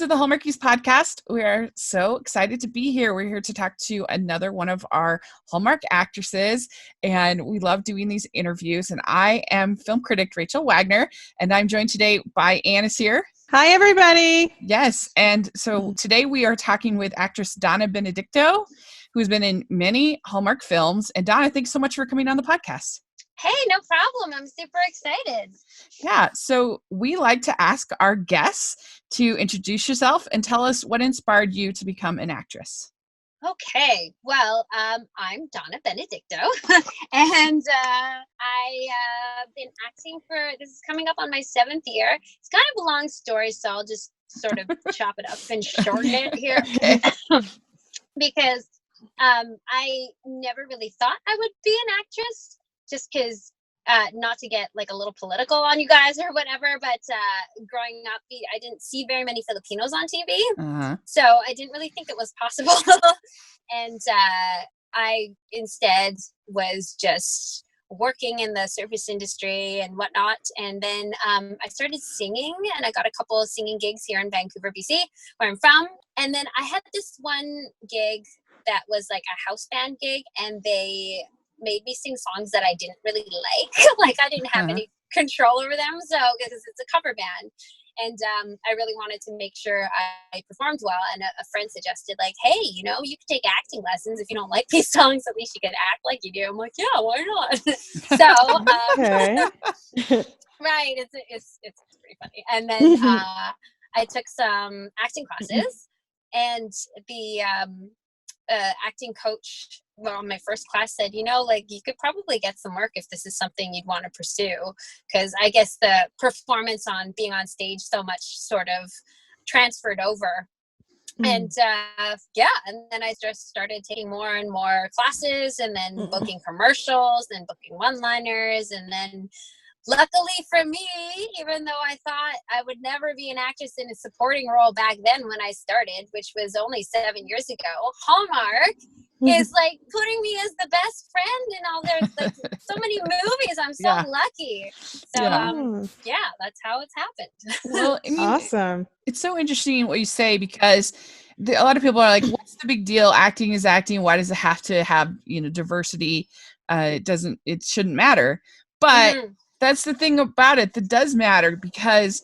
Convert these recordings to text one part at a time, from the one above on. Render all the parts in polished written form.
the Hallmarkies podcast. We are so excited to be here. We're here to talk to another one of our Hallmark actresses, and we love doing these interviews. And I am film critic Rachel Wagner, and I'm joined today by Anne is here. Hi, everybody. Yes, and so today we are talking with actress Donna Benedicto, who's been in many Hallmark films. And Donna, thanks so much for coming on the podcast. Hey, no problem. I'm super excited. Yeah, so we like to ask our guests to introduce yourself and tell us what inspired you to become an actress. Okay, well, I'm Donna Benedicto, and I've been acting this is coming up on my 7th year. It's kind of a long story, so I'll just sort of chop it up and shorten it here. Okay. Because I never really thought I would be an actress. Just because, not to get like a little political on you guys or whatever, but growing up, I didn't see very many Filipinos on TV. So I didn't really think it was possible. And I instead was just working in the service industry and whatnot. And then I started singing, and I got a couple of singing gigs here in Vancouver, BC, where I'm from. And then I had this one gig that was like a house band gig, and they made me sing songs that I didn't really like. Like I didn't have any control over them. So because it's a cover band, and I really wanted to make sure I performed well. And a friend suggested, like, hey, you could take acting lessons. If you don't like these songs, at least you could act like you do. I'm like, yeah, why not? So right, it's pretty funny. And then I took some acting classes, and the acting coach on my first class said, you could probably get some work if this is something you'd want to pursue, because I guess the performance on being on stage so much sort of transferred over. And and then I just started taking more and more classes, and then booking commercials and booking one-liners. And then luckily for me, even though I thought I would never be an actress in a supporting role back then when I started, which was only 7 years ago, Hallmark is like putting me as the best friend in all their so many movies. I'm so lucky. So that's how it's happened. Well, I mean, awesome. It's so interesting what you say, because a lot of people are like, what's the big deal? Acting is acting. Why does it have to have, diversity? It shouldn't matter. But that's the thing about it that does matter, because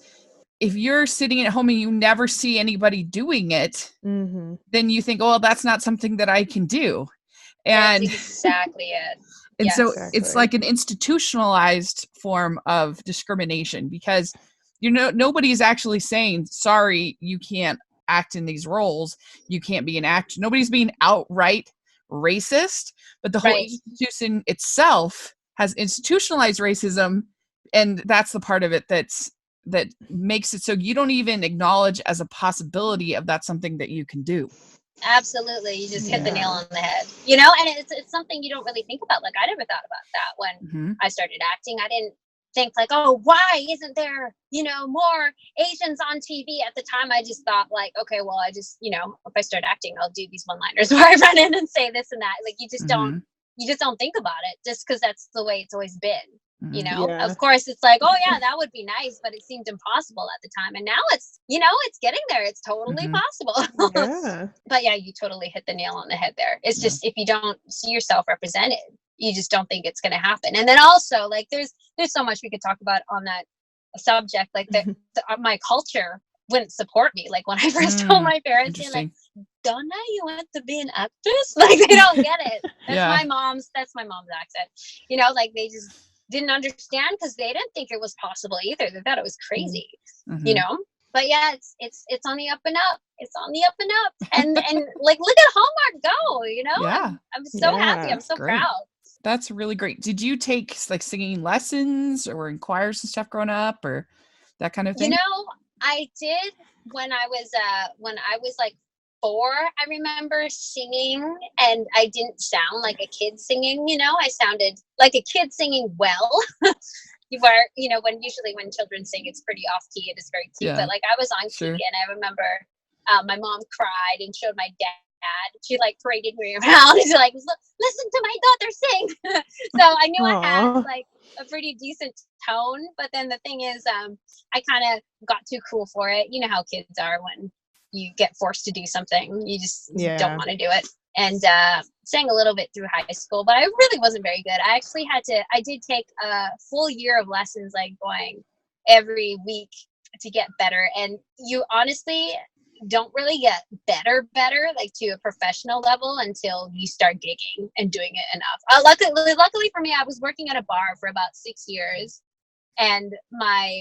if you're sitting at home and you never see anybody doing it, then you think, oh, that's not something that I can do. And that's exactly it. And so it's like an institutionalized form of discrimination, because nobody's actually saying, sorry, you can't act in these roles. You can't be an actor. Nobody's being outright racist, but the whole institution itself has institutionalized racism. And that's the part of it that makes it so you don't even acknowledge as a possibility of that's something that you can do. Absolutely. You just hit the nail on the head, and it's something you don't really think about. Like I never thought about that when I started acting. I didn't think like, oh, why isn't there, more Asians on TV? At the time, I just thought like, okay, well, I just, if I start acting, I'll do these one-liners where I run in and say this and that. Like you just don't think about it, just because that's the way it's always been. Of course it's like, oh yeah, that would be nice, but it seemed impossible at the time. And now it's, it's getting there. It's totally possible. But yeah, you totally hit the nail on the head there. It's just, if you don't see yourself represented, you just don't think it's going to happen. And then also like, there's so much we could talk about on that subject. Like my culture wouldn't support me. Like when I first told my parents, they're like, Donna, you want to be an actress? Like they don't get it. That's my mom's accent. Like they just didn't understand, because they didn't think it was possible either. They thought it was crazy, But yeah, it's on the up and up. It's on the up and up. And like, look at Hallmark go, Yeah. I'm so happy. I'm so proud. That's really great. Did you take like singing lessons or in choirs and stuff growing up, or that kind of thing? I did when I was like 4. I remember singing, and I didn't sound like a kid singing. I sounded like a kid singing well. Where when children sing, it's pretty off key. It is very cute, but like I was on key, and I remember my mom cried and showed my dad. She like paraded me around. She's like, listen to my daughter sing. So I knew I had like a pretty decent tone, but then the thing is, I kind of got too cool for it. You know how kids are when you get forced to do something. You just don't want to do it. And sang a little bit through high school, but I really wasn't very good. I did take a full year of lessons, like going every week to get better. And you honestly don't really get better, like to a professional level until you start gigging and doing it enough. Luckily for me, I was working at a bar for about 6 years, and my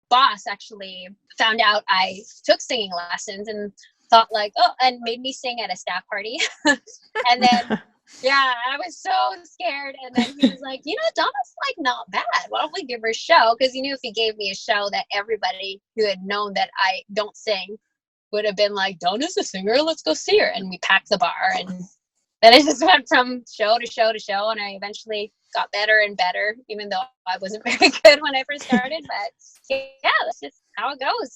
boss actually found out I took singing lessons and thought like, and made me sing at a staff party. And then, I was so scared. And then he was like, Donna's like not bad. Why don't we give her a show? Because he knew if he gave me a show that everybody who had known that I don't sing would have been like, Donna's a singer, let's go see her. And we packed the bar. And then it just went from show to show to show. And I eventually got better and better, even though I wasn't very good when I first started. But that's just how it goes,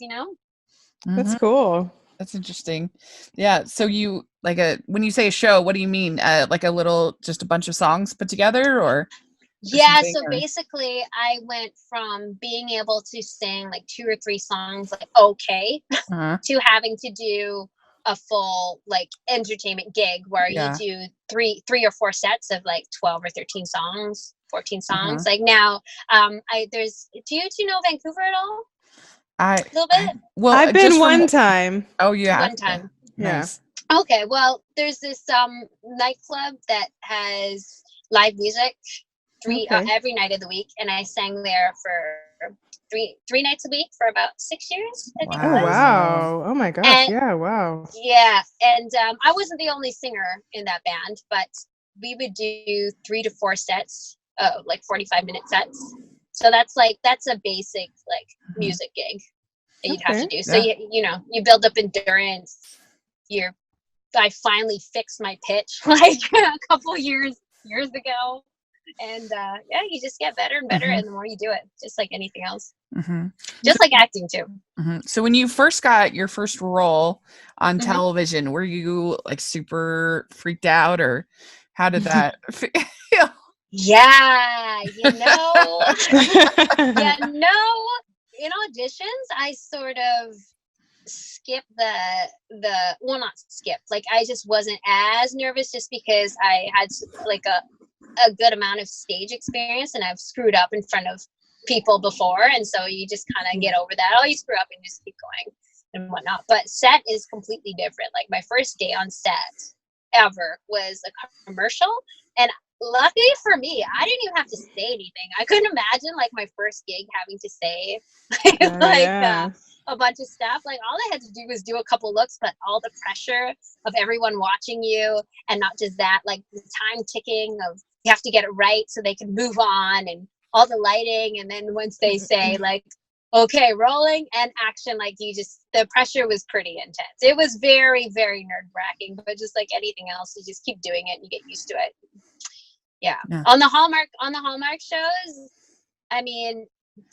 That's cool. That's interesting. Yeah. So you when you say a show, what do you mean? Like just a bunch of songs put together, or? Basically I went from being able to sing like 2 or 3 songs, like okay, to having to do a full like entertainment gig where you do three or 4 sets of like 12 or 13 songs, 14 songs. Like now, do you know Vancouver at all? A little bit. I've been one time. Oh yeah, one time. Yeah. Nice. Okay, well, there's this nightclub that has live music every night of the week, and I sang there for three nights a week for about 6 years. I think it was. Wow! Oh my gosh! Wow! Yeah, and I wasn't the only singer in that band, but we would do 3 to 4 sets, like 45-minute sets. So that's a basic like music gig that you'd have to do. So you build up endurance. I finally fixed my pitch like a couple years ago, and you just get better and better, and the more you do it, just like anything else, just like acting too. So when you first got your first role on television, were you like super freaked out, or how did that feel? Yeah, in auditions, I sort of skipped not skipped, like I just wasn't as nervous just because I had like a good amount of stage experience, and I've screwed up in front of people before, and so you just kind of get over that. You screw up and just keep going and whatnot. But set is completely different. Like my first day on set ever was a commercial, and luckily for me, I didn't even have to say anything. I couldn't imagine like my first gig having to say a bunch of stuff. Like all I had to do was do a couple looks, but all the pressure of everyone watching you, and not just that, like the time ticking of you have to get it right so they can move on, and all the lighting. And then once they say like, okay, rolling and action, like the pressure was pretty intense. It was very, very nerve-wracking, but just like anything else, you just keep doing it and you get used to it. Yeah. On the Hallmark shows, I mean,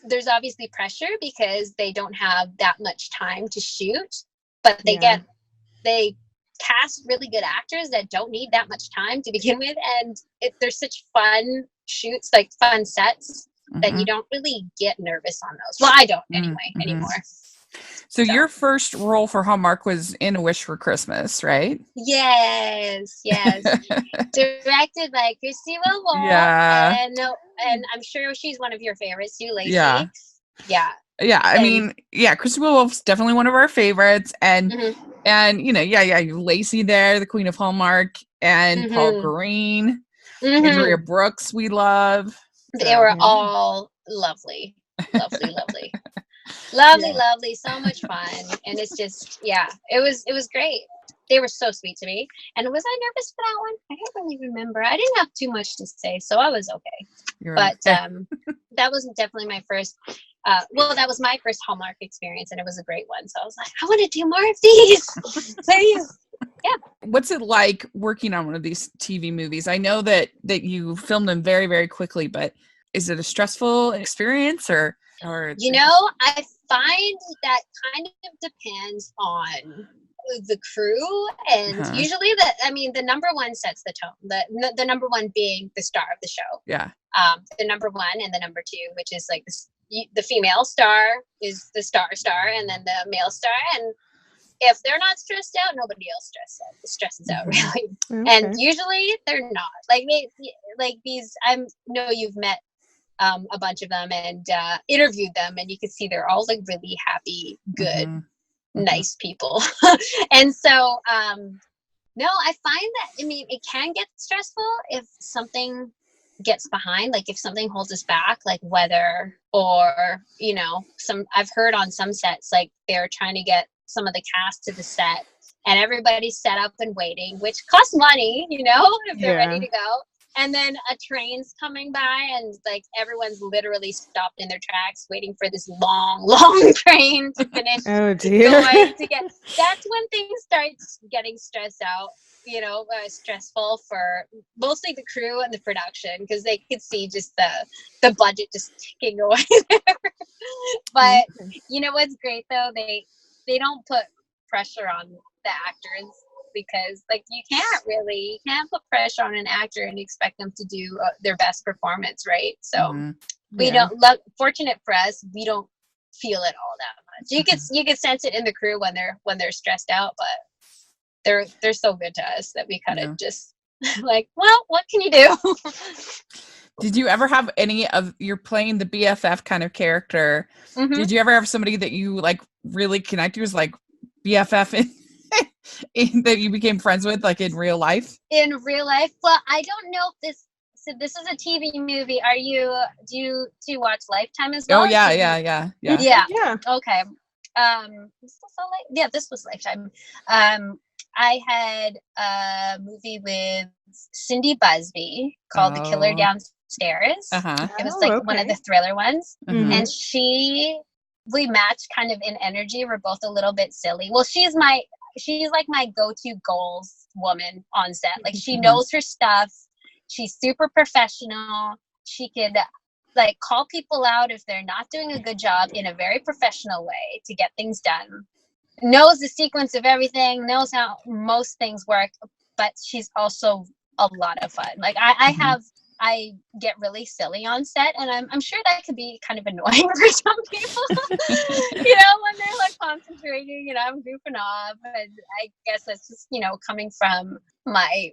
there's obviously pressure because they don't have that much time to shoot, but they cast really good actors that don't need that much time to begin with, and they're such fun shoots, like fun sets, that you don't really get nervous on those. Well, I don't anymore. So your first role for Hallmark was in A Wish for Christmas, right? Yes. Directed by Christy Wilwolf. Yeah. And I'm sure she's one of your favorites too, Lacey. Yeah. Yeah. I mean, Christy Wilwolf's definitely one of our favorites, and Lacey there, the Queen of Hallmark, and Paul Green, and Maria Brooks, we love. They were all lovely. Lovely, so much fun. And it's just, it was great. They were so sweet to me. And was I nervous for that one? I don't really remember. I didn't have too much to say, so I was okay. But that was definitely my first, that was my first Hallmark experience, and it was a great one. So I was like, I want to do more of these, please. Yeah. What's it like working on one of these TV movies? I know that you filmed them very, very quickly, but is it a stressful experience or? I find that kind of depends on the crew, and usually the number one sets the tone. The number one being the star of the show. Yeah. The number one, and the number two, which is like the female star is the star, and then the male star. And if they're not stressed out, nobody else stresses out really. Okay. And usually they're not. Like these, I know you've met a bunch of them and interviewed them, and you can see they're all like really happy, good, nice people. And so no, I find that, I mean, it can get stressful if something gets behind, like if something holds us back, like weather or, you know, I've heard on some sets, like they're trying to get some of the cast to the set and everybody's set up and waiting, which costs money, you know, if they're ready to go. And then a train's coming by and like everyone's literally stopped in their tracks waiting for this long train to finish. Oh dear. That's when things start getting stressed out, you know, stressful for mostly the crew and the production, because they could see just the budget just ticking away there. But you know what's great though? They don't put pressure on the actors, because like you can't put pressure on an actor and expect them to do their best performance, right? So we don't fortunate for us, we don't feel it all that much. You can sense it in the crew when they're stressed out, but they're so good to us that we kind of just like, well, what can you do? Did you ever have you're playing the BFF kind of character? Did you ever have somebody that you like really connect to as like BFF that you became friends with, like in real life? In real life, well, I don't know if this is a TV movie. Do you watch Lifetime as well? Oh yeah. Okay. This was Lifetime. I had a movie with Cindy Busby called The Killer Downstairs. It was like one of the thriller ones, and we matched kind of in energy. We're both a little bit silly. Well, she's like my go-to goals woman on set. Like she knows her stuff. She's super professional. She could like call people out if they're not doing a good job in a very professional way to get things done. Knows the sequence of everything, knows how most things work, but she's also a lot of fun. Like I get really silly on set, and I'm sure that could be kind of annoying for some people, you know, when they're like concentrating and I'm goofing off. And I guess that's just, you know, coming from my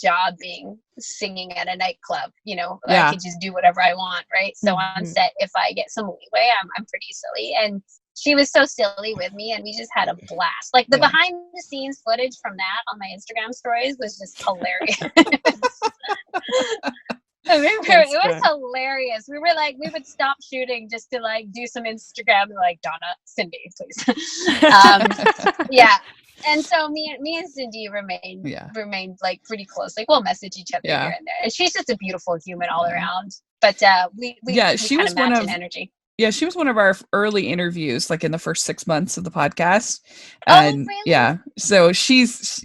job being singing at a nightclub, you know, I could just do whatever I want, right? So on set, if I get some leeway, I'm pretty silly. And she was so silly with me, and we just had a blast. Like the behind the scenes footage from that on my Instagram stories was just hilarious. It was hilarious. We were like, we would stop shooting just to like do some Instagram and like, Donna, Cindy, please. And so me and Cindy remained like pretty close. Like we'll message each other here and there. And she's just a beautiful human all around. But she was one of energy. Yeah, she was one of our early interviews, like in the first 6 months of the podcast. And really? So she's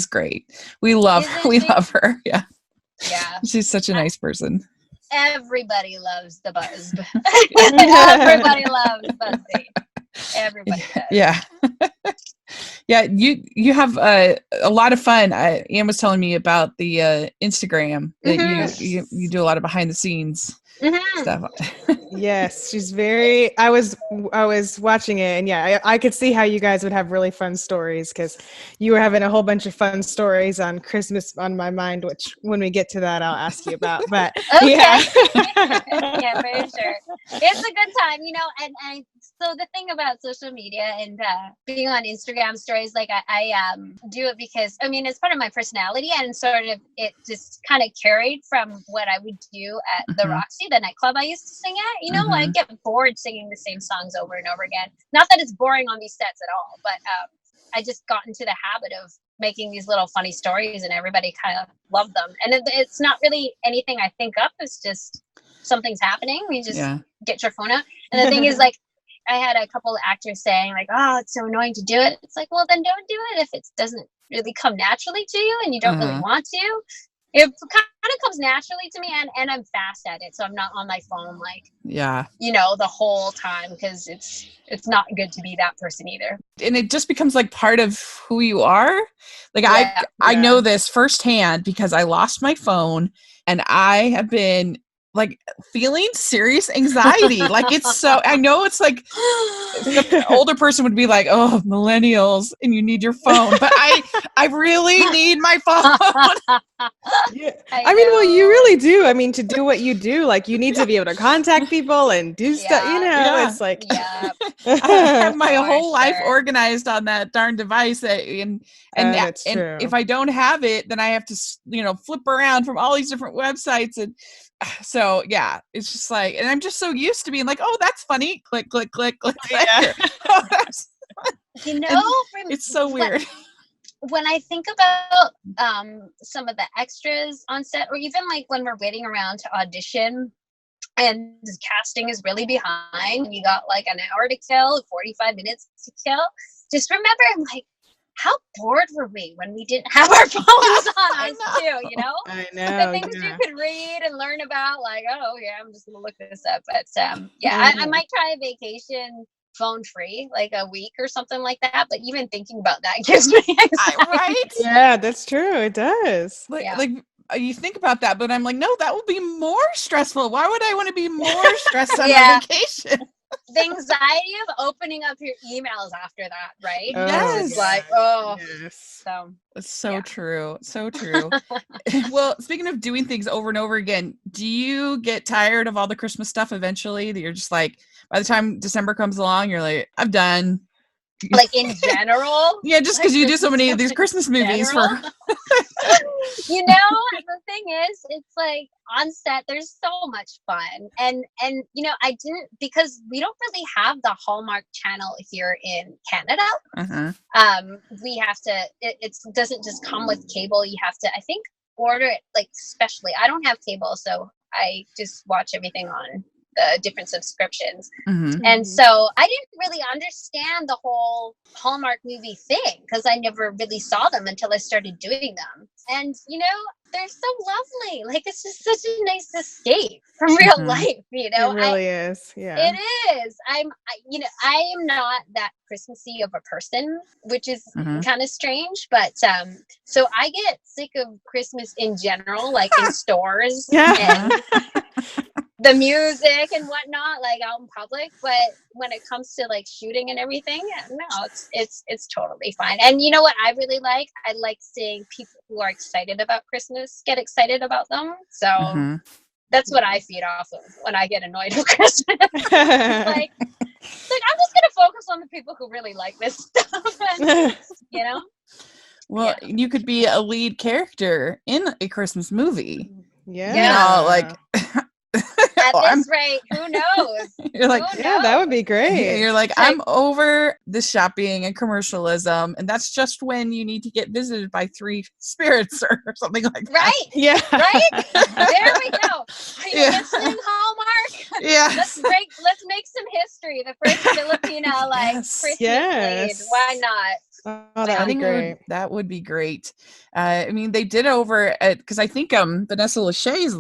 great. We love her. Yeah. She's such a nice person. Everybody loves the Buzz. Everybody loves Buzzy. Everybody does. Yeah. Yeah, you have a lot of fun. Anne was telling me about the Instagram that you do a lot of behind the scenes stuff. Yes, she's very. I was watching it, and I could see how you guys would have really fun stories, because you were having a whole bunch of fun stories on Christmas on my mind, which when we get to that, I'll ask you about. But yeah, for sure, it's a good time, you know. And so the thing about social media and being on Instagram stories, like I do it because I mean it's part of my personality, and sort of it just kind of carried from what I would do at the Roxy, the nightclub I used to sing at. You know, I get bored singing the same songs over and over again. Not that it's boring on these sets at all, but I just got into the habit of making these little funny stories, and everybody kind of loved them. And it's not really anything I think up. It's just something's happening. You just get your phone out. And the thing is, like, I had a couple of actors saying, like, oh, it's so annoying to do it. It's like, well, then don't do it if it doesn't really come naturally to you and you don't really want to. It kind of comes naturally to me, and I'm fast at it, so I'm not on my phone like you know, the whole time, because it's not good to be that person either. And it just becomes like part of who you are. Like I know this firsthand because I lost my phone, and I have been like feeling serious anxiety. Like it's so, I know it's like the older person would be like, oh, millennials and you need your phone, but I really need my phone. Yeah. I mean, well, you really do. I mean, to do what you do, like you need to be able to contact people and do stuff, you know, Yeah. it's like, Yeah. I have my For whole life sure. organized on that darn device, and that's and true. if I don't have it, then I have to, you know, flip around from all these different websites, and so yeah, it's just like, and I'm just so used to being like, oh, that's funny, click, click, click, click, click. Yeah. You know, It's so weird. When I think about some of the extras on set, or even like when we're waiting around to audition and the casting is really behind, you got like an hour to kill, 45 minutes to kill. Just remember, I'm like, how bored were we when we didn't have our phones on us too, you know? I know. The things you could read and learn about, like, oh yeah, I'm just gonna look this up. But yeah, I might try a vacation phone free, like a week or something like that. But even thinking about that gives me anxiety. Right? Yeah, that's true. It does. Like, Yeah. like you think about that, but I'm like, no, that would be more stressful. Why would I want to be more stressed on Yeah. a vacation? The anxiety of opening up your emails after that, right? Oh, Yes. It's like, oh, yes. so It's so Yeah. true. So true. Well, speaking of doing things over and over again, do you get tired of all the Christmas stuff eventually that you're just like, by the time December comes along, you're like, I'm done. like in general. Yeah, just because like you do so many of these Christmas Christmas in movies general. for You know, the thing is, it's like on set there's so much fun, and you know, I didn't, because we don't really have the Hallmark channel here in Canada. We have to, it doesn't just come with cable. You have to, I think, order it like specially. I don't have cable, so I just watch everything on the different subscriptions. And so I didn't really understand the whole Hallmark movie thing, because I never really saw them until I started doing them. And, you know, they're so lovely. Like, it's just such a nice escape from real life, you know? It really is. Yeah. It is. You know, I am not that Christmassy of a person, which is kind of strange. But so I get sick of Christmas in general, like in stores and the music and whatnot, like out in public. But when it comes to like shooting and everything, no, it's totally fine. And you know what I really like? I like seeing people who are excited about Christmas get excited about them. So that's what I feed off of when I get annoyed with Christmas. like I'm just gonna focus on the people who really like this stuff, and, you know. Well, you could be a lead character in a Christmas movie. Yeah. You know, like at this rate, who knows? You're like, yeah, that would be great. You're like, I'm over the shopping and commercialism, and that's just when you need to get visited by 3 spirits or something like that. Right? Yeah. Right? There we go. Are you listening, Hallmark? Yeah. Let's make some history. The first Filipina Christmas lead. Why not? Oh, that would be great. That would be great. I mean, they did over at, because I think Vanessa Lachey is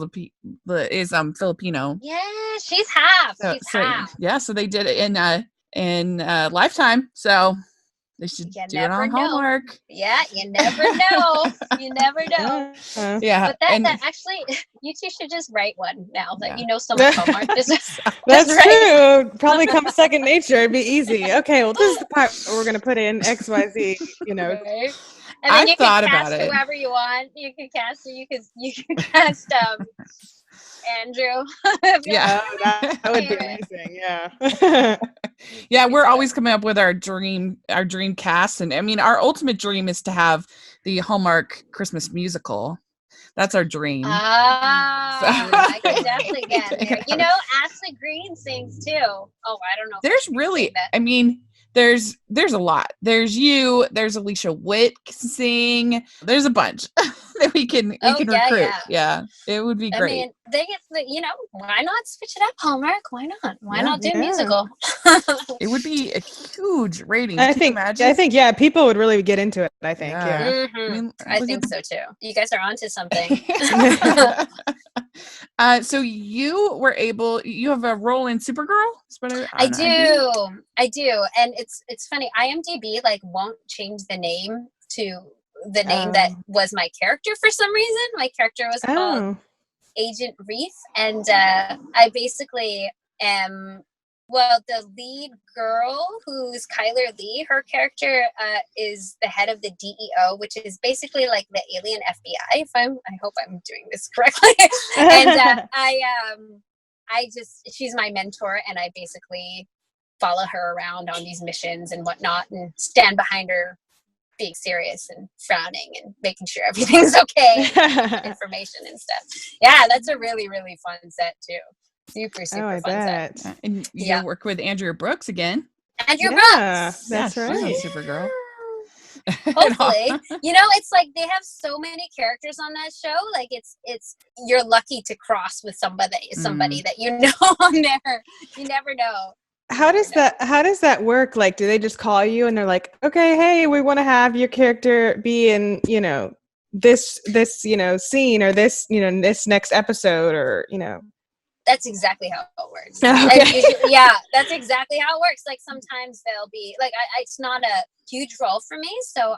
Filipino. Yeah, she's half. So, she's half. Yeah, so they did it in Lifetime. So they should do it on Hallmark. Yeah, you never know. You never know. Yeah. But that actually, you two should just write one now that you know so much Hallmark. That's true. Probably come second nature. It'd be easy. Okay, well, this is the part where we're going to put in XYZ, you know. Right. And then you thought can about cast it. whoever you want. You can cast you can cast Andrew. Yeah, that would be amazing. Yeah. Yeah, we're always coming up with our dream cast, and I mean, our ultimate dream is to have the Hallmark Christmas musical. That's our dream. I could definitely get there. You know, Ashley Green sings too. Oh, I don't know. There's really, I mean, there's a lot. There's you. There's Alicia Witt sing. There's a bunch that we can recruit. Yeah, it would be great. I mean, they get why not switch it up, Hallmark? Why not? Why not do musical? It would be a huge rating. I think people would really get into it. I think. Yeah. I mean, I think so too. You guys are onto something. So you have a role in Supergirl? I do. And it's funny. IMDb won't change the name to the name that was my character for some reason. My character was called Agent Reef, and I basically am. Well, the lead girl, who's Kyler Lee, her character is the head of the DEO, which is basically like the alien FBI. I hope I'm doing this correctly. And she's my mentor, and I basically follow her around on these missions and whatnot, and stand behind her, being serious and frowning and making sure everything's okay, information and stuff. Yeah, that's a really, really fun set too. Super fun bet. set. And you work with Andrea Brooks again. Andrea Brooks. That's right. She's Supergirl. Hopefully. It's like they have so many characters on that show. Like it's you're lucky to cross with somebody that you know on there. You never know. How does that work? Like, do they just call you and they're like, okay, hey, we want to have your character be in, this scene, or this, this next episode, or That's exactly how it works. Okay. That's exactly how it works. Like sometimes they'll be like, it's not a huge role for me, so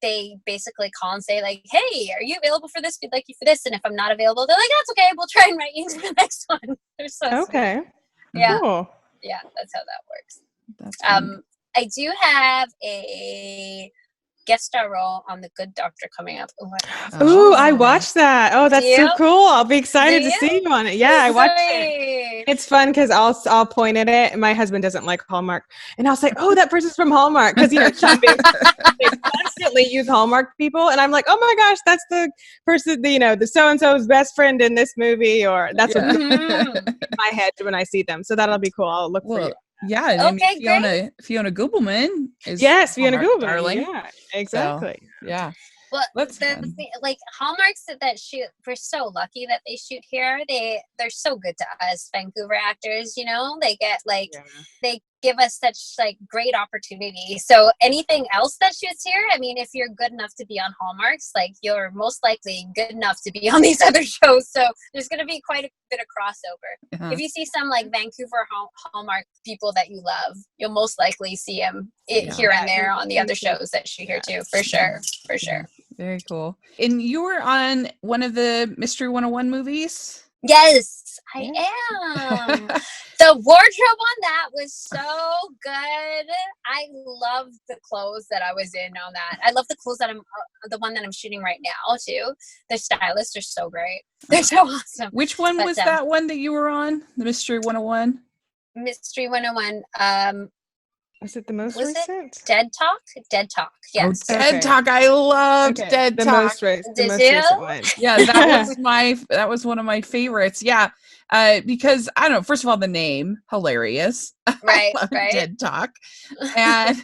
they basically call and say like, "Hey, are you available for this? We'd like you for this." And if I'm not available, they're like, "That's okay. We'll try and write you into the next one." They're so okay. Sweet. Yeah, cool. Yeah, that's how that works. That's fun. I do have a guest star role on The Good Doctor coming up. Ooh, I watched that. Oh, that's so cool. I'll be excited to see you on it. Yeah, I watched it. It's fun because I'll point at it, and my husband doesn't like Hallmark, and I'll say, "Oh, that person's from Hallmark," because they constantly use Hallmark people, and I'm like, "Oh my gosh, that's the person, the so and so's best friend in this movie," or that's what in my head when I see them. So that'll be cool. I'll look for you. Yeah, Fiona Gubelman is Fiona Gubelman, darling. Yeah, exactly. So, yeah. Well, the thing, like Hallmarks that shoot, we're so lucky that they shoot here. They're so good to us Vancouver actors. They get they give us such like great opportunity. So anything else that shoots here, I mean, if you're good enough to be on Hallmarks, like you're most likely good enough to be on these other shows. So there's going to be quite a bit of crossover. If you see some like Vancouver Hallmark people that you love, you'll most likely see them here and there on the other shows that shoot here too, for sure. Very cool. And you were on one of the Mystery 101 movies? Yes, I am. The wardrobe on that was so good. I love the clothes that I was in on that. I love the clothes that the one that I'm shooting right now too. The stylists are so great. They're so awesome. Which one was that one that you were on? The Mystery 101? Mystery 101. Was it the most recent? Dead Talk? Dead Talk, yes. Oh, Dead Talk. I loved Dead Talk. The most recent one. Yeah, that was one of my favorites. Yeah. Because I don't know, first of all, the name, hilarious. Right. Dead Talk. And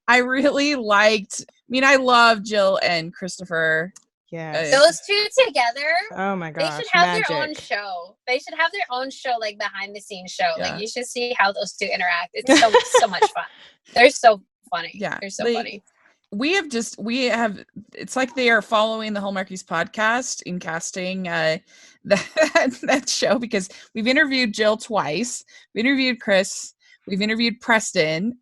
I really I love Jill and Christopher. Yeah. Those two together. Oh my gosh. They should have their own show. They should have their own show, like behind the scenes show. Yeah. Like you should see how those two interact. It's so much fun. They're so funny. Yeah. They're so funny. We have it's like they are following the Hallmarkies podcast in casting that show, because we've interviewed Jill twice. We interviewed Chris. We've interviewed Preston.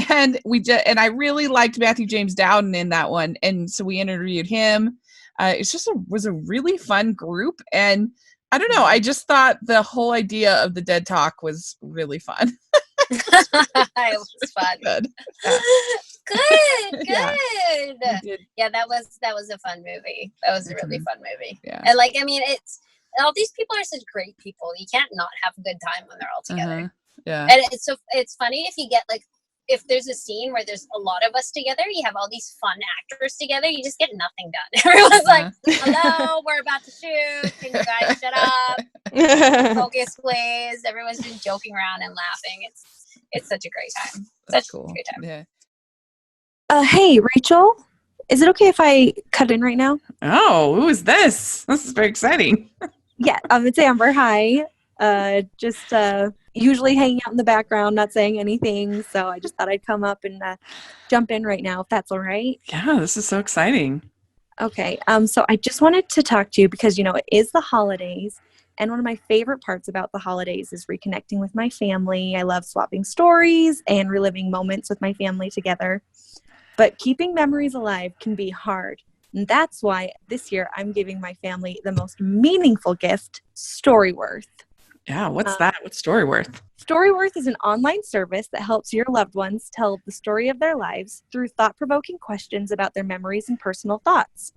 And I really liked Matthew James Dowden in that one, and so we interviewed him. Was a really fun group, and I don't know, I just thought the whole idea of the Dead Talk was really fun. It was fun. Good. Yeah, that was a fun movie. That was a really fun movie. Yeah. And it's all these people are such great people. You can't not have a good time when they're all together. Yeah. And it's funny if you get if there's a scene where there's a lot of us together, you have all these fun actors together, you just get nothing done. Everyone's like, "Hello, we're about to shoot. Can you guys shut up? Focus, please." Everyone's just joking around and laughing. It's such a great time. That's cool. A great time. Yeah. Hey, Rachel, is it okay if I cut in right now? Oh, who is this? This is very exciting. Yeah, it's Amber. Hi. Just usually hanging out in the background, not saying anything. So I just thought I'd come up and jump in right now, if that's all right. Yeah, this is so exciting. Okay. So I just wanted to talk to you because, it is the holidays. And one of my favorite parts about the holidays is reconnecting with my family. I love swapping stories and reliving moments with my family together. But keeping memories alive can be hard. And that's why this year I'm giving my family the most meaningful gift, Storyworth. Yeah, what's that? What's Storyworth? Storyworth is an online service that helps your loved ones tell the story of their lives through thought-provoking questions about their memories and personal thoughts.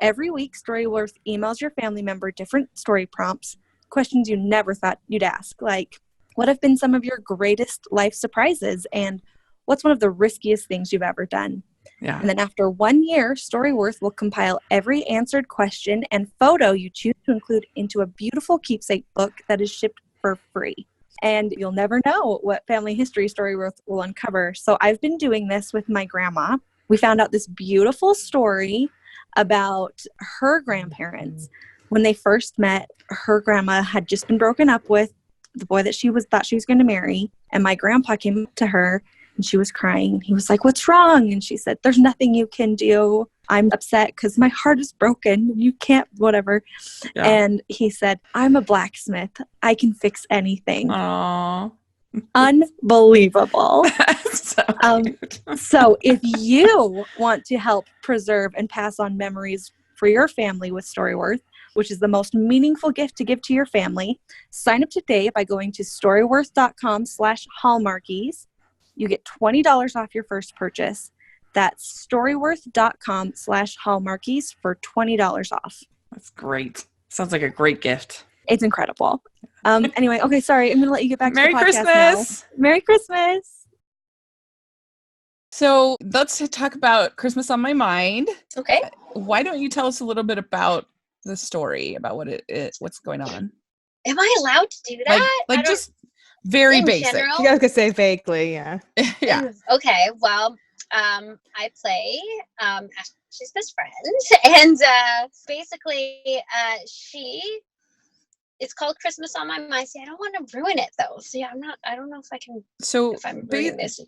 Every week, Storyworth emails your family member different story prompts, questions you never thought you'd ask, like, what have been some of your greatest life surprises? And what's one of the riskiest things you've ever done? Yeah. And then after 1 year, Storyworth will compile every answered question and photo you choose to include into a beautiful keepsake book that is shipped for free. And you'll never know what family history Storyworth will uncover. So I've been doing this with my grandma. We found out this beautiful story about her grandparents. When they first met, her grandma had just been broken up with the boy that thought she was going to marry. And my grandpa came up to her and she was crying. He was like, "What's wrong?" And she said, "There's nothing you can do. I'm upset because my heart is broken. You can't, whatever." Yeah. And he said, "I'm a blacksmith. I can fix anything." Aww. Unbelievable. So cute. So if you want to help preserve and pass on memories for your family with Storyworth, which is the most meaningful gift to give to your family, sign up today by going to storyworth.com/Hallmarkies. You get $20 off your first purchase. That's storyworth.com/Hallmarkies for $20 off. That's great. Sounds like a great gift. It's incredible. Anyway, okay, sorry. I'm going to let you get back to the podcast Christmas. now. Merry Christmas. So let's talk about Christmas on My Mind. Okay. Why don't you tell us a little bit about the story, about what's going on? Am I allowed to do that? Like just very basic. General? I was gonna say vaguely, yeah. Yeah. Okay. Well, I play Ashley's best friend, and basically, it's called Christmas on My Mind. See, I don't want to ruin it though. See, I don't know if I can. So if I'm ruining this.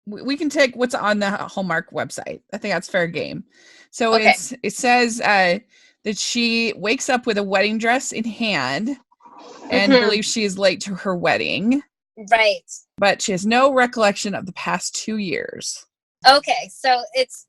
We can take what's on the Hallmark website. I think that's fair game. So Okay. it says that she wakes up with a wedding dress in hand and believes she is late to her wedding. Right. But she has no recollection of the past 2 years. Okay, so it's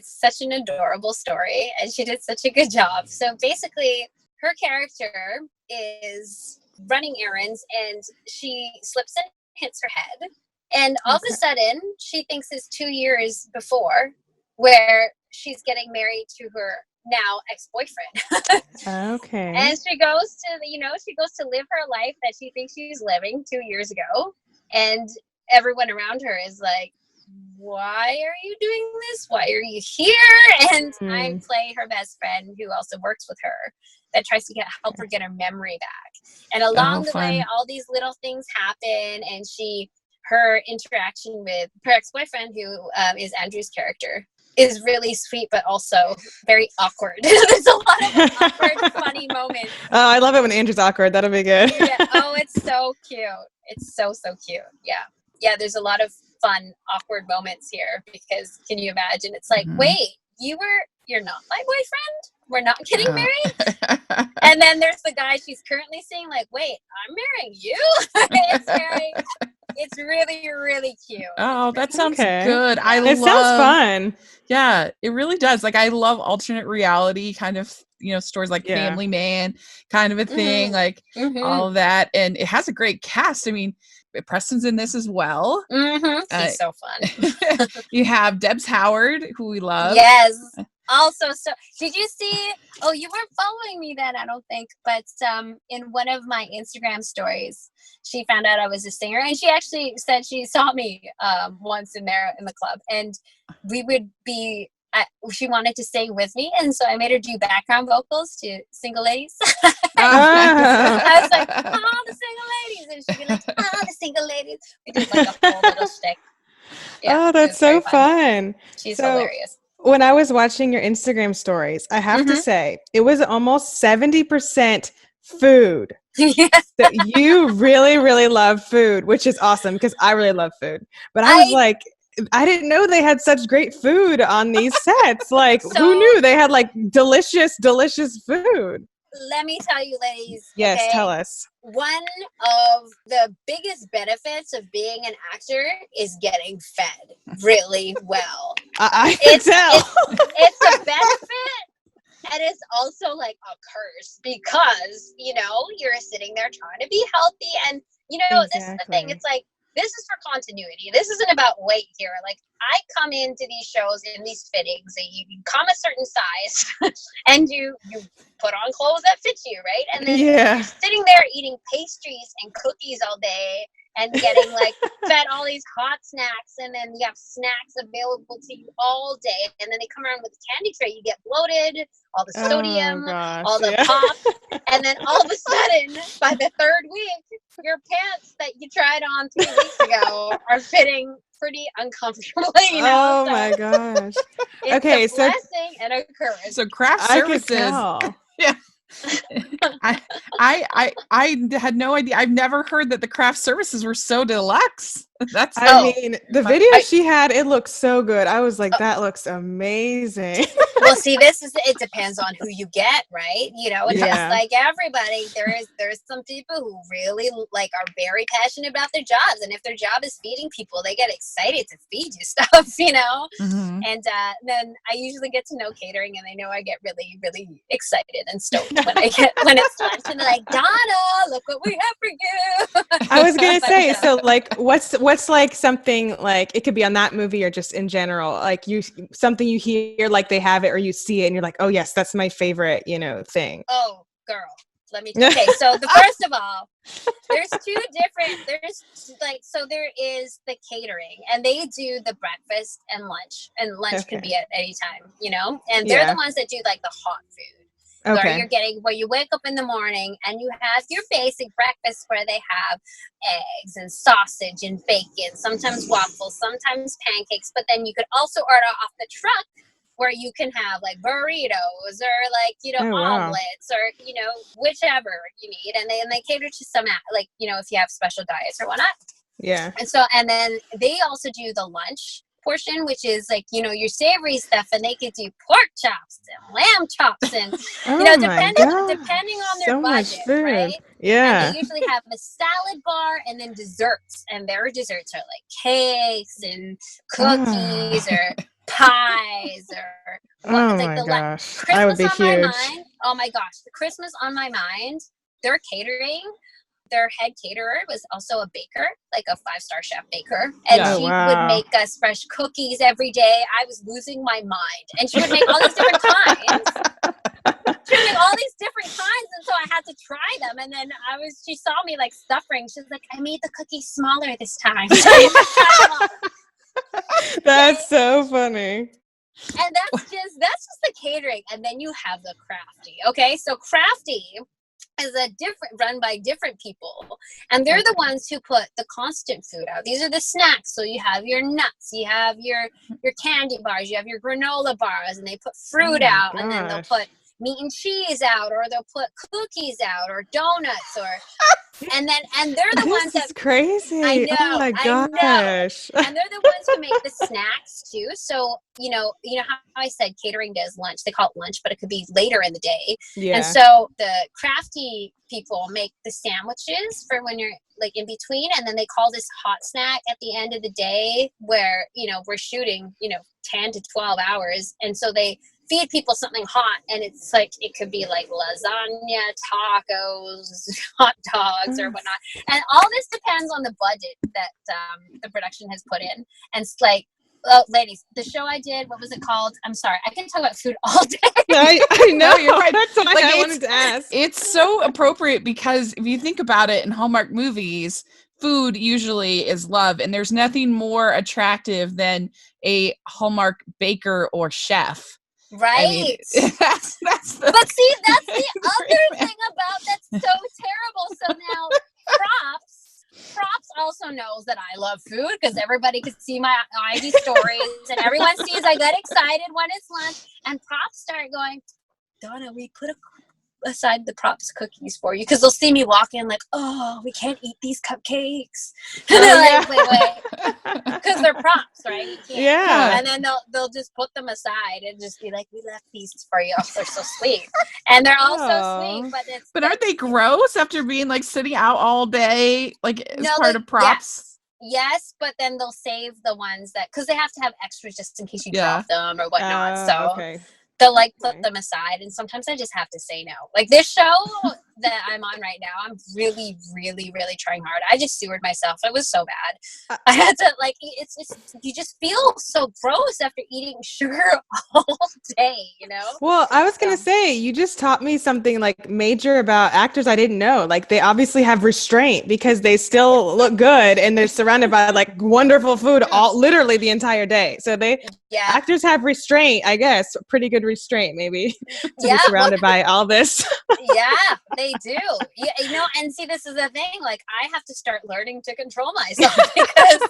such an adorable story, and she did such a good job. So basically, her character is running errands, and she slips and hits her head. And all of a sudden, she thinks it's 2 years before, where she's getting married to her now ex-boyfriend. Okay. And she goes to live her life that she thinks she's living 2 years ago. And everyone around her is like, "Why are you doing this? Why are you here?" And I play her best friend who also works with her that tries to help her get her memory back. And along the way, all these little things happen, and her interaction with her ex-boyfriend, who is Andrew's character, is really sweet, but also very awkward. There's a lot of awkward, funny moments. Oh, I love it when Andrew's awkward. That'll be good. Yeah. Oh, it's so cute. It's so cute. Yeah. Yeah, there's a lot of fun, awkward moments here because can you imagine? It's like, wait, you're not my boyfriend? We're not getting married? And then there's the guy she's currently seeing, like, wait, I'm marrying you? It's really, really cute. Oh, that sounds good. It sounds fun. Yeah, it really does. Like, I love alternate reality kind of, stories like Family Man kind of a thing, like all of that. And it has a great cast. I mean, Preston's in this as well. He's so fun. You have Debs Howard, who we love. Yes. Also, so did you see? Oh, you weren't following me then, I don't think. But in one of my Instagram stories, she found out I was a singer, and she actually said she saw me once in the club, and we would be. She wanted to sing with me, and so I made her do background vocals to Single Ladies. I was like, "Oh, the Single Ladies," and she'd be like, "Oh, the Single Ladies." We did like a whole little shtick. Yeah, that's so fun. She's hilarious. When I was watching your Instagram stories, I have to say, it was almost 70% food. Yes. So you really, really love food, which is awesome because I really love food. But I was like, I didn't know they had such great food on these sets. Like, who knew they had like delicious, delicious food? Let me tell you, ladies. Yes, okay? Tell us. One of the biggest benefits of being an actor is getting fed really well. I can tell. It's a benefit, and it's also like a curse because you're sitting there trying to be healthy, and this is the thing. It's like, this is for continuity. This isn't about weight here. Like, I come into these shows in these fittings, and you come a certain size, and you put on clothes that fit you, right? And then you're sitting there eating pastries and cookies all day, and getting like fed all these hot snacks, and then you have snacks available to you all day, and then they come around with a candy tray. You get bloated, all the sodium, all the pop, and then all of a sudden, by the third week, your pants that you tried on 3 weeks ago are fitting pretty uncomfortably. Oh my gosh! It's okay, a blessing and a curse. So craft services. Yeah. I had no idea. I've never heard that the craft services were so deluxe. I mean, the video she had, it looked so good. I was like, that looks amazing. Well, see, it depends on who you get, right? It's just like everybody. There's some people who really are very passionate about their jobs, and if their job is feeding people, they get excited to feed you stuff, Mm-hmm. And then I usually get to know catering, and they know I get really, really excited and stoked when it's lunch, and they're like, Donna, look what we have for you. I was gonna say, so like, what's like something like, it could be on that movie or just in general, like something you hear like they have it or you see it and you're like, oh yes, that's my favorite, thing. Oh, girl, let me. Okay, so first of all, there is the catering, and they do the breakfast and lunch can be at any time, and they're the ones that do like the hot food. Where you wake up in the morning and you have your basic breakfast where they have eggs and sausage and bacon, sometimes waffles, sometimes pancakes, but then you could also order off the truck where you can have like burritos or omelets or whichever you need, and they cater to some if you have special diets or whatnot. Yeah. And then they also do the lunch portion, which is like your savory stuff, and they could do pork chops and lamb chops and depending on their budget, right? Yeah. And they usually have a salad bar and then desserts, and their desserts are like cakes and cookies or pies or gosh, that would be huge. Oh my gosh, the Christmas on my mind. Their catering, their head caterer was also a baker, like a 5-star chef baker. And she would make us fresh cookies every day. I was losing my mind. And she would make all these different kinds. And so I had to try them. And then she saw me like suffering. She was like, I made the cookies smaller this time. So I had to try them all. That's so funny. And that's just the catering. And then you have the crafty. Okay, so crafty is run by different people, and they're the ones who put the constant food out. These are the snacks. So you have your nuts, you have your candy bars, you have your granola bars, and they put fruit out, and then they'll put meat and cheese out, or they'll put cookies out, or donuts, or and they're the ones that's crazy. I know. Oh my gosh. And they're the ones who make the snacks too. So how I said catering does lunch. They call it lunch, but it could be later in the day. Yeah. And so the crafty people make the sandwiches for when you're like in between, and then they call this hot snack at the end of the day where we're shooting 10 to 12 hours, and so they feed people something hot, and it's like it could be like lasagna, tacos, hot dogs, or whatnot. And all this depends on the budget that the production has put in. And it's like, ladies, the show I did, what was it called? I'm sorry, I can talk about food all day. I know, you're right. That's why I wanted to ask. It's so appropriate because if you think about it, in Hallmark movies, food usually is love, and there's nothing more attractive than a Hallmark baker or chef. Right. I mean, that's the other thing about that's so terrible. So now props also knows that I love food because everybody can see my IG stories, and everyone sees I get excited when it's lunch, and props start going, Donna, we put aside the props cookies for you, because they'll see me walk in like, oh, we can't eat these cupcakes. And they're like, wait, because they're props, right? Yeah. And then they'll just put them aside and just be like, we left these for you. Oh, they're so sweet, and they're all so sweet. But aren't they gross after being like sitting out all day, like as part of props? yes, but then they'll save the ones that, because they have to have extras just in case you drop them or whatnot. So okay. they'll like put them aside, and sometimes I just have to say no. Like this show that I'm on right now, I'm really, really, really trying hard. I just sewered myself. It was so bad. I had to like, it's you just feel so gross after eating sugar all day, you know? Well, I was gonna say, you just taught me something like major about actors I didn't know. Like they obviously have restraint because they still look good and they're surrounded by like wonderful food literally the entire day. So actors have restraint, I guess, pretty good restraint maybe to be surrounded by all this. Yeah, they do. Yeah, you know, and see, this is the thing. Like, I have to start learning to control myself because,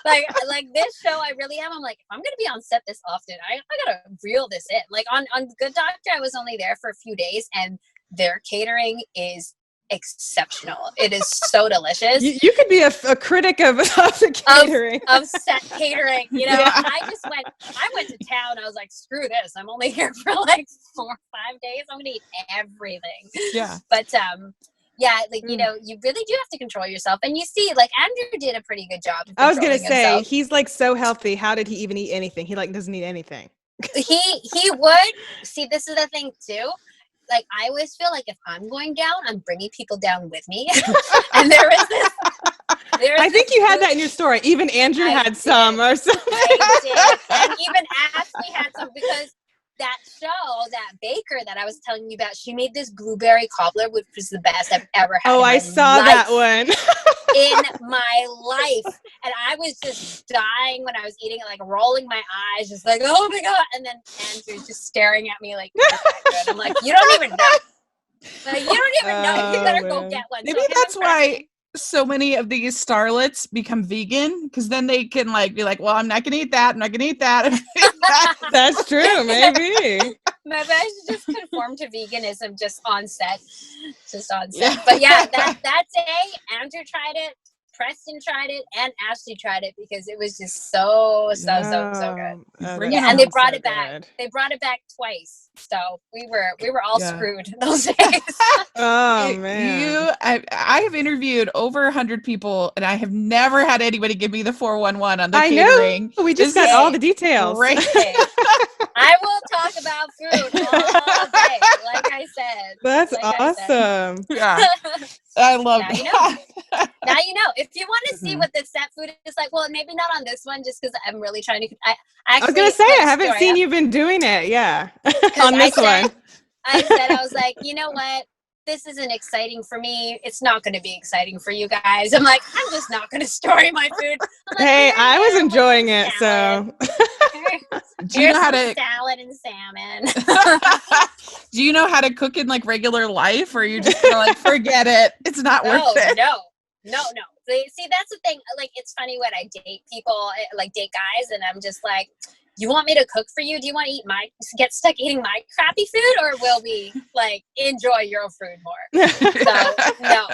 like this show, I really am. I'm like, if I'm gonna be on set this often, I gotta reel this in. Like on Good Doctor, I was only there for a few days, and their catering is exceptional. It is so delicious. You could be a critic of the catering, of set catering. You know, I went to town. I was like, screw this. I'm only here for like 4 or 5 days. I'm gonna eat everything. Yeah. But like you know, you really do have to control yourself. And you see, like Andrew did a pretty good job. I was gonna say himself. He's like so healthy. How did he even eat anything? He like doesn't eat anything. he would see. This is the thing too. Like I always feel like if I'm going down, I'm bringing people down with me. And I think you had that in your story. Even Andrew had some or something. I did. And even Ashley had some, because that show, that baker that I was telling you about, she made this blueberry cobbler, which was the best I've ever had. Oh, I saw that one. In my life. And I was just dying when I was eating it, like rolling my eyes, just like, oh my God. And then Andrew's just staring at me like, I'm like, you don't even know. Like, you don't even know. You better go get one. Maybe that's why so many of these starlets become vegan, because then they can like be like, well, I'm not gonna eat that, I'm not gonna eat that. That's true, maybe. Maybe I should just conform to veganism just on set. But yeah, that day Andrew tried it, Preston tried it, and Ashley tried it, because it was just so good. And they brought it back. Good. They brought it back twice. So we were all screwed those days. Oh man. I have interviewed over 100 people, and I have never had anybody give me the 411 on the catering. Know. We just got all the details. Right. I will talk about food all day, like I said. That's awesome. Yeah. I love that. Now you know. If you want to see what the set food is like, well, maybe not on this one, just because I'm really trying to. I was gonna say I haven't seen you been doing it. Yeah, on this one. I was like, you know what? This isn't exciting for me. It's not going to be exciting for you guys. I'm like, I'm just not going to story my food. Like, hey, I was enjoying it, so. Do you know how to salad and salmon? Do you know how to cook in like regular life, or are you just gonna like forget it? It's not worth it. No. See, that's the thing. Like, it's funny when I date people, like date guys, and I'm just like, you want me to cook for you? Do you want to get stuck eating my crappy food, or will we like enjoy your food more? So no.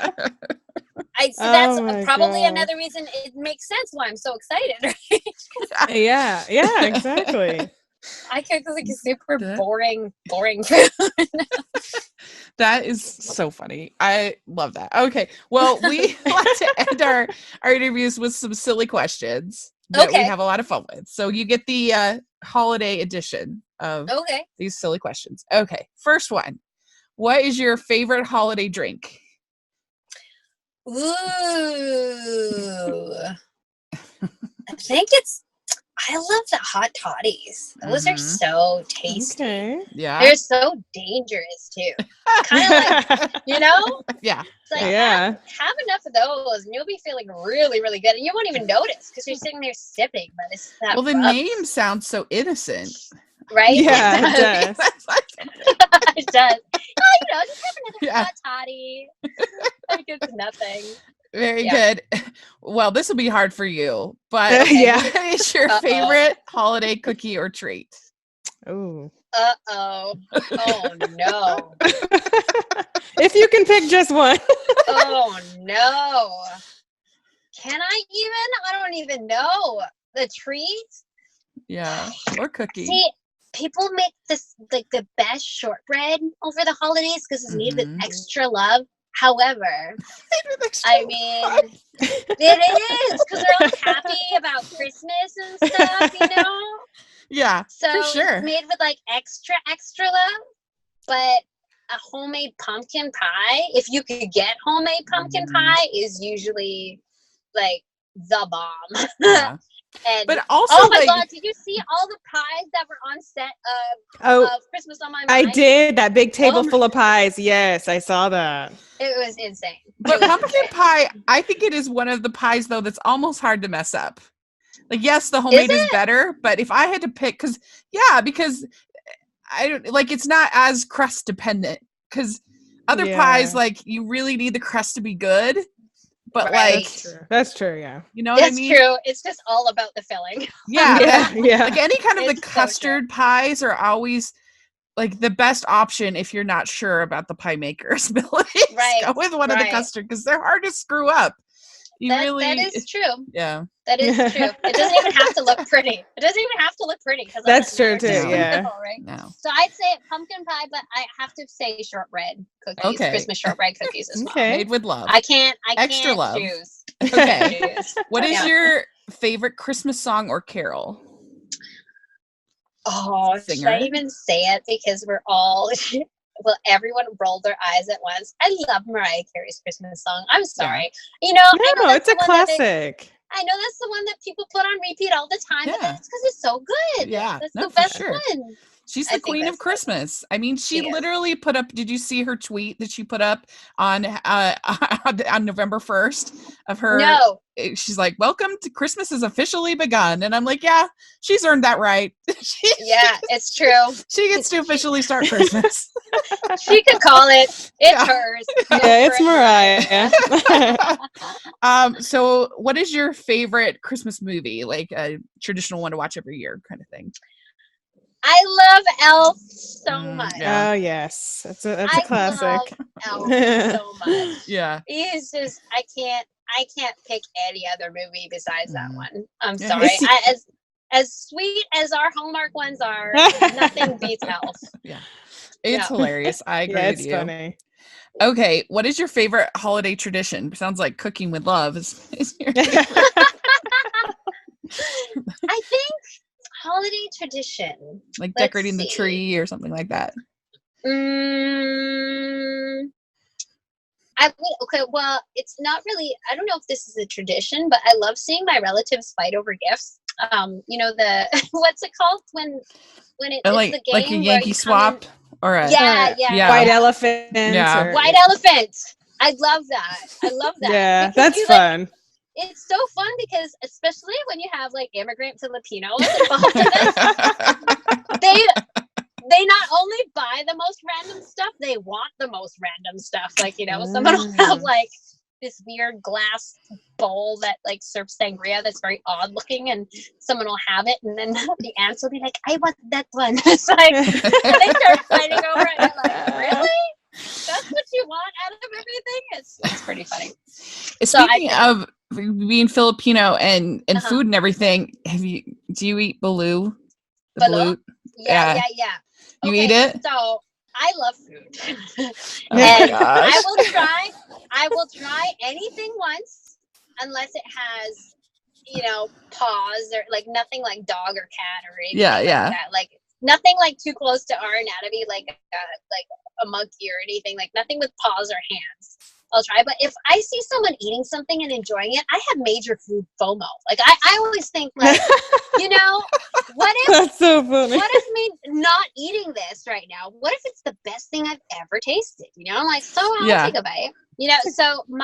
That's probably another reason it makes sense why I'm so excited. Right? Yeah, exactly. I cook like a super boring food. That is so funny. I love that. Okay, well, we like to end our interviews with some silly questions that we have a lot of fun with. So you get the holiday edition of these silly questions. Okay, first one. What is your favorite holiday drink? Ooh. I love the hot totties. Those are so tasty. Okay. Yeah. They're so dangerous too. Kind of like, you know? Yeah. It's like, have enough of those and you'll be feeling really, really good. And you won't even notice because you're sitting there sipping. But it's that the name sounds so innocent. Right? Yeah, it does. It does. Oh, just have another hot toddy. Like it's nothing. Very good. Well, this will be hard for you, but what is your favorite holiday cookie or treat? Oh. Oh no. If you can pick just one. Oh no. Can I even? I don't even know. The treat? Yeah. Or cookie. See, people make this like the best shortbread over the holidays because it's needed with extra love. However, I mean, it is because they're all happy about Christmas and stuff, you know? Yeah, So for sure. it's made with like extra love, but a homemade pumpkin pie, if you could get homemade pumpkin pie, is usually like the bomb. Yeah. And but also, oh my like, god, did you see all the pies that were on set of Christmas on My Mind? I did. That big table full of pies. Yes, I saw that. It was insane. But pumpkin pie, I think it is one of the pies though that's almost hard to mess up. Like, yes, the homemade is better, but if I had to pick, because I don't like, it's not as crust dependent, because other pies, like, you really need the crust to be good. But like, that's true. Yeah, you know what I mean? That's true. It's just all about the filling. Yeah. Yeah. Like any kind of the It's so custard pies are always like the best option if you're not sure about the pie maker's ability. Right. Go with one of the custard, because they're hard to screw up. That is true. Yeah. That is true. It doesn't even have to look pretty. It doesn't even have to look pretty. That's true too. Yeah. Right? No. So I'd say pumpkin pie, but I have to say shortbread cookies. Okay. Christmas shortbread cookies as well. Okay. Made with love. I can't Extra love. choose. Okay. What is your favorite Christmas song or carol? Oh, should I even say it? Because we're all well, everyone rolled their eyes at once. I love Mariah Carey's Christmas song. I'm sorry. You know, I know it's a classic. I know that's the one that people put on repeat all the time, but that's because it's so good. Yeah. That's the best one. She's the queen of Christmas. I mean, she literally put up, did you see her tweet that she put up on November 1st of her? No. She's like, welcome to Christmas has officially begun. And I'm like, yeah, she's earned that right. Yeah, it's true. She gets to officially start Christmas. She could call it. It's hers. Yeah, it's Mariah. So what is your favorite Christmas movie? Like a traditional one to watch every year kind of thing? I love Elf so much. Oh yes, that's a classic. Love Elf so much. Yeah, he's just I can't pick any other movie besides that one. I'm sorry. As sweet as our Hallmark ones are, nothing beats Elf. Yeah, it's hilarious. I agree with you. It's funny. Okay, what is your favorite holiday tradition? Sounds like cooking with love is your I think holiday tradition, like decorating the tree or something like that. Okay, well, it's not really, I don't know if this is a tradition, but I love seeing my relatives fight over gifts. You know, the what's it called when it's like, the game like a Yankee swap or a white elephant. Yeah. White elephant. I love that. Yeah, that's fun. It's so fun because especially when you have like immigrant Filipinos involved in this, they not only buy the most random stuff, they want the most random stuff. Like, you know, someone will have like this weird glass bowl that like serves sangria that's very odd looking, and someone will have it, and then the aunts will be like, I want that one. It's like they start fighting over it, and I'm like, really? That's what you want out of everything? It's pretty funny. Speaking of being Filipino and food and everything, do you eat balut? The balut? Yeah. You eat it? So I love food. And I will try anything once unless it has, you know, paws or like nothing like dog or cat or anything like that. Like nothing like too close to our anatomy, like a monkey or anything, like nothing with paws or hands. I'll try. But if I see someone eating something and enjoying it, I have major food FOMO. Like I always think like, you know, what if that's so funny. What if me not eating this right now? What if it's the best thing I've ever tasted? You know, I'm like, so I'll take a bite. You know, so when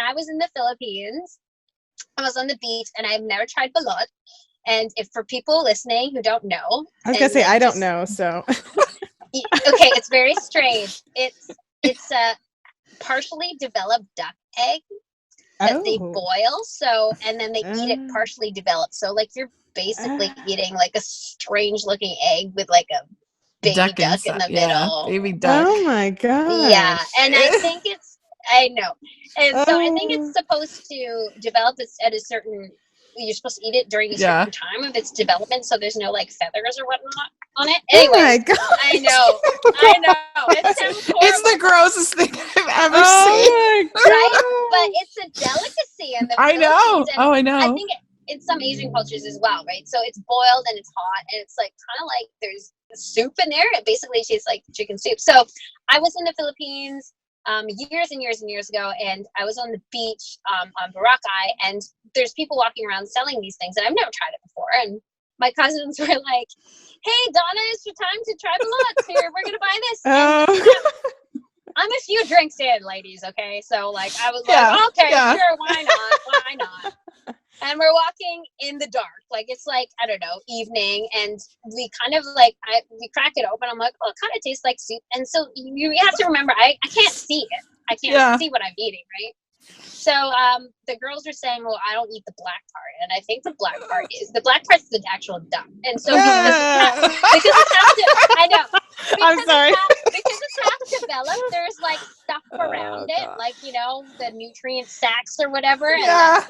I was in the Philippines, I was on the beach and I've never tried balut. And if for people listening who don't know, I was gonna say I don't know, so okay, it's very strange. It's a partially developed duck egg that they boil, and then they eat it partially developed. So like you're basically eating like a strange looking egg with like a baby duck in the middle. Baby duck. Oh my god. Yeah, and I think I know. And so I think it's supposed to develop at a certain, you're supposed to eat it during a Yeah. certain time of its development, so there's no like feathers or whatnot on it. Oh my Anyway, God. I know. It sounds horrible, It's the grossest thing I've ever seen. Oh my right? God. But it's a delicacy in the I know. Philippines, and Oh, I know. I think in some Asian cultures as well, right? So it's boiled and it's hot, and it's like kind of like there's soup in there. It basically tastes like chicken soup. So I was in the Philippines years and years and years ago, and I was on the beach on Boracay, and there's people walking around selling these things, and I've never tried it before. And my cousins were like, "Hey, Donna, it's your time to try the lots. Here, we're gonna buy this." Oh. I'm a few drinks in, ladies. Okay, so like I was Yeah, like, "Okay, yeah. sure, why not? Why not?" And we're walking in the dark, like it's like I don't know, evening, and we kind of like we crack it open. I'm like, "Oh, it kind of tastes like soup." And so you have to remember, I can't see it. I can't see what I'm eating, right? So the girls are saying, "Well, I don't eat the black part," and I think the black part is the actual duck. And so because it's half I know. I'm sorry. Because it's half developed, there's like stuff around it, like the nutrient sacks or whatever, and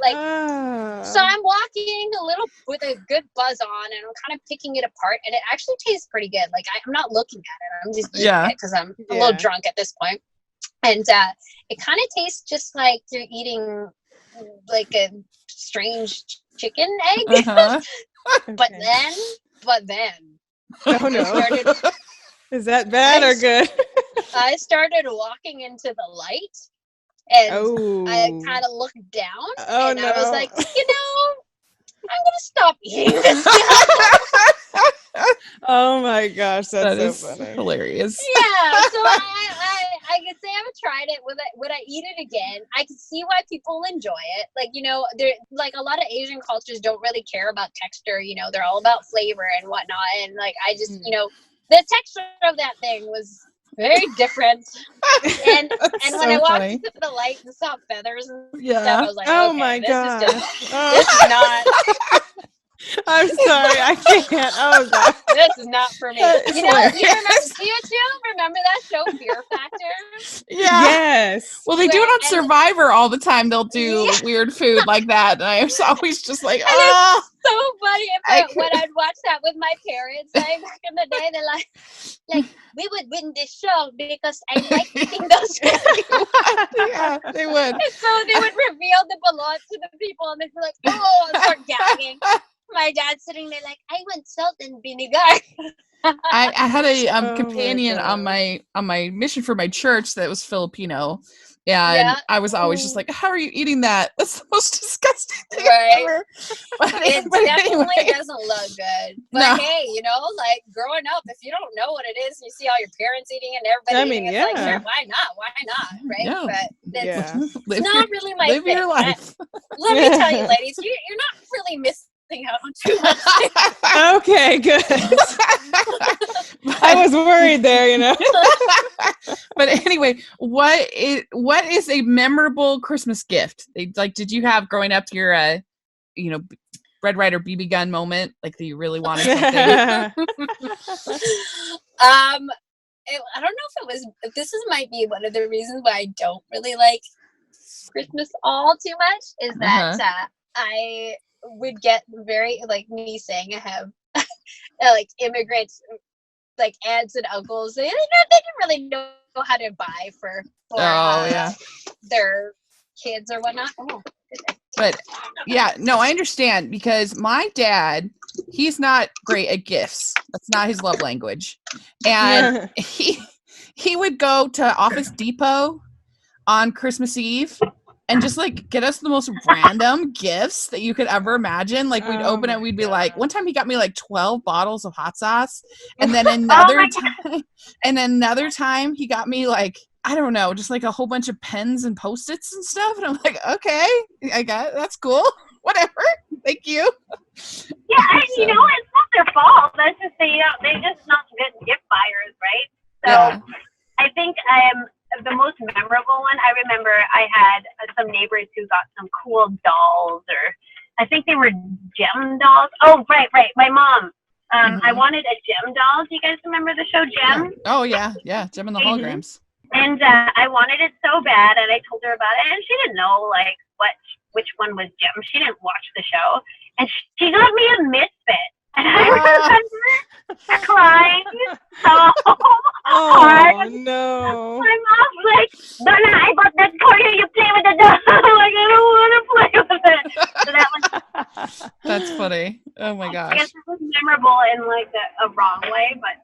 so I'm walking a little with a good buzz on, and I'm kind of picking it apart, and it actually tastes pretty good. Like I'm not looking at it; I'm just eating it because I'm a little drunk at this point. And it kind of tastes just like you're eating like a strange chicken egg. Uh-huh. But then, Oh no. Is that bad or good? I started walking into the light, and I kind of looked down, and I was like, I'm gonna stop eating this. Oh my gosh, that's That is so funny. hilarious. Yeah, so I could say I've tried it. Would I eat it again? I can see why people enjoy it. Like, there like a lot of Asian cultures don't really care about texture. They're all about flavor and whatnot. And like, I just, the texture of that thing was very different. And when I walked into the light and saw feathers and stuff, I was like, oh okay, my God, this is not. I'm sorry, I can't. Oh God, this is not for me. That is Do you two remember that show, Fear Factor? Yeah. Yes. Well, they do it on Survivor all the time. They'll do weird food like that, and I was always just like, oh. So funny when I'd watch that with my parents, like back in the day, they're like we would win this show because I like eating those foods. Yeah, they would. And so they would reveal the ballots to the people, and they'd be like, "Oh," and start gagging. My dad's sitting there like, "I want salt and vinegar." I had a Oh companion on my mission for my church that was Filipino, and I was always just like, "How are you eating that? That's the most disgusting thing ever." It definitely doesn't look good. But hey, like growing up, if you don't know what it is, you see all your parents eating it and everybody eating it, it's like, sure, why not, right? Yeah. But it's not really my live thing. your life. Let me tell you, ladies, you're not really missing out on too much. Okay, good. I was worried there, But anyway, what is a memorable Christmas gift? Did you have growing up your Red Ryder BB gun moment, like that you really wanted something? I don't know if this might be one of the reasons why I don't really like Christmas all too much, is that I would get very, like me saying I have like immigrants, like aunts and uncles, they didn't really know how to buy for their kids or whatnot. But yeah, no, I understand, because my dad, he's not great at gifts. That's not his love language. And he would go to Office Depot on Christmas Eve and just like get us the most random gifts that you could ever imagine. Like we'd open it, we'd be like, one time he got me like 12 bottles of hot sauce, and then another time he got me like, I don't know, just like a whole bunch of pens and Post-its and stuff. And I'm like, okay, I got it. That's cool. Whatever. Thank you. Yeah, and it's not their fault. That's just they just not good gift buyers, right? So I think the most memorable one, I remember I had some neighbors who got some cool dolls, or I think they were gem dolls. Oh, right. My mom. I wanted a gem doll. Do you guys remember the show Gem? Yeah. Oh, yeah. Gem and the Holograms. And I wanted it so bad, and I told her about it, and she didn't know like which one was Jim. She didn't watch the show, and she got me a Misfit, and I remember crying so hard. Oh no! My mom's like, Donna, I bought that for you. You play with the dog. I'm like, I don't want to play with it. So that was. That's funny. Oh my I gosh. guess it was memorable in like a wrong way, but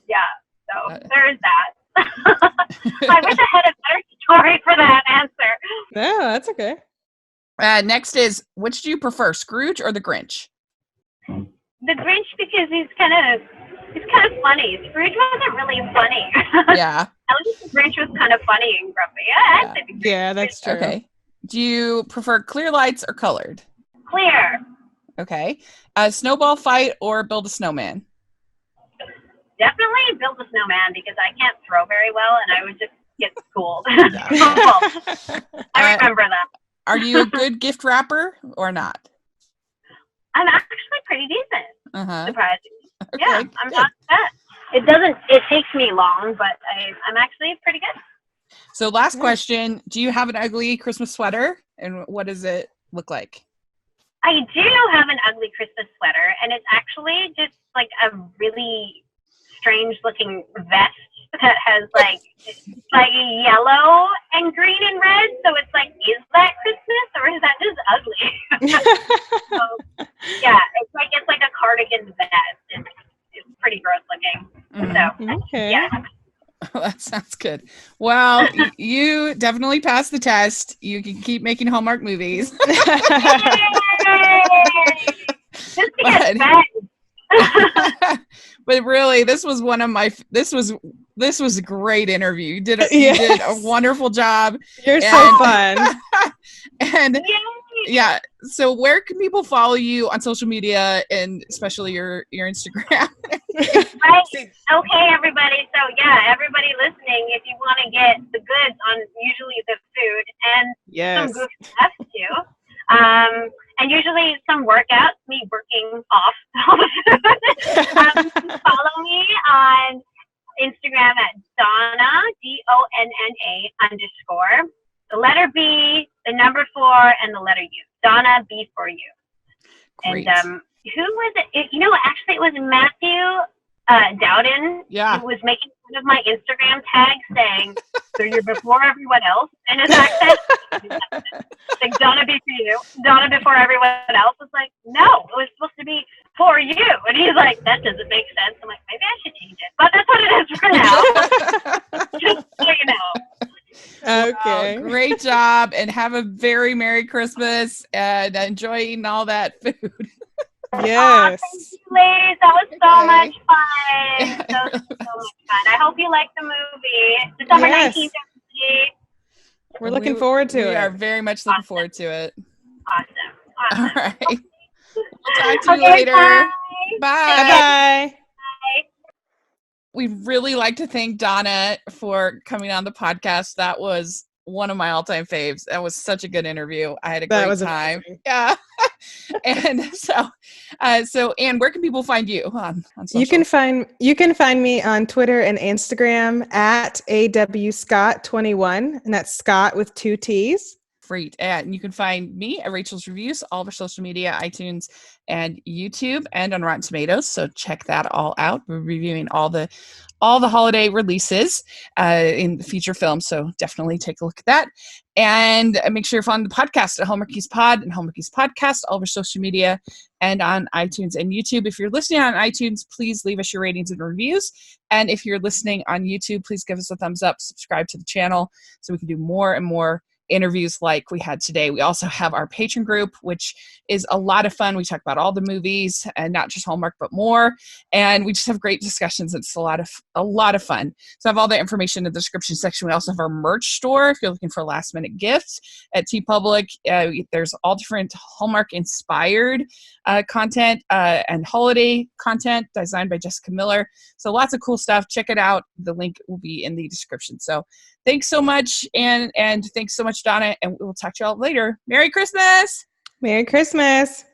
yeah. So there's that. I wish I had a better story for that answer. No, that's okay. Next is, which do you prefer, Scrooge or the Grinch? The Grinch, because he's kind of funny. Scrooge wasn't really funny. Yeah. At least the Grinch was kind of funny and grumpy. Yeah, that's true. Okay. Do you prefer clear lights or colored? Clear. Okay. Snowball fight or build a snowman? Definitely build a snowman because I can't throw very well and I would just get schooled. I remember that. Are you a good gift wrapper or not? I'm actually pretty decent. Surprisingly. Okay, Yeah, I'm not bad. It takes me long, but I'm actually pretty good. So last question, do you have an ugly Christmas sweater? And what does it look like? I do have an ugly Christmas sweater, and it's actually just like a really strange looking vest that has like yellow and green and red. So it's like, is that Christmas or is that just ugly? So, yeah, it's like a cardigan vest. It's pretty gross looking. So Okay. yeah. That sounds good. Well, you definitely passed the test. You can keep making Hallmark movies. But really, this was this was a great interview. You did a wonderful job. You're so fun. And yeah. So where can people follow you on social media and especially your Instagram? Right. Okay, everybody. So yeah, everybody listening, if you want to get the goods on usually the food and some goofy stuff too. And usually some workouts, me working off all the food. Follow me on Instagram at Donna, DONNA_, the letter B, the number 4, and the letter U. Donna B for you. Great. And who was it? Actually, it was Matthew Dowden. Yeah. Who was making fun of my Instagram tag saying, so you're before everyone else in his accent. Like, Donna B for you. Donna before everyone else. Was like, no, it was supposed to be for you. And he's like, that doesn't make sense. I'm like, maybe I should change it. But that's what it is for now. Just so you know. Okay. Wow, great job, and have a very Merry Christmas and enjoy eating all that food. Yes. Thank you, ladies. That was so much fun. That was so much fun. I hope you like the movie. December 19th. We're looking forward to it. We are very much looking forward to it. Awesome. All right. We'll talk to you later. Bye. Bye. We'd really like to thank Donna for coming on the podcast. That was one of my all-time faves. That was such a good interview. I had a great time. Amazing. Yeah. And so Anne, where can people find you on social? You can find me on Twitter and Instagram at awscott21, and that's Scott with 2 T's. Great. And you can find me at Rachel's Reviews, all of our social media, iTunes and YouTube, and on Rotten Tomatoes. So check that all out. We're reviewing all the holiday releases in the feature film. So definitely take a look at that. And make sure you're following the podcast at Hallmarkies Pod and Hallmarkies Podcast, all of our social media, and on iTunes and YouTube. If you're listening on iTunes, please leave us your ratings and reviews. And if you're listening on YouTube, please give us a thumbs up, subscribe to the channel so we can do more and more interviews like we had today. We also have our Patron Group, which is a lot of fun. We talk about all the movies and not just Hallmark, but more. And we just have great discussions. It's a lot of fun. So I have all the information in the description section. We also have our merch store. If you're looking for last minute gifts at TeePublic, there's all different Hallmark inspired content and holiday content designed by Jessica Miller. So lots of cool stuff. Check it out. The link will be in the description. So thanks so much, and thanks so much, Donna, and we'll talk to you all later. Merry Christmas! Merry Christmas!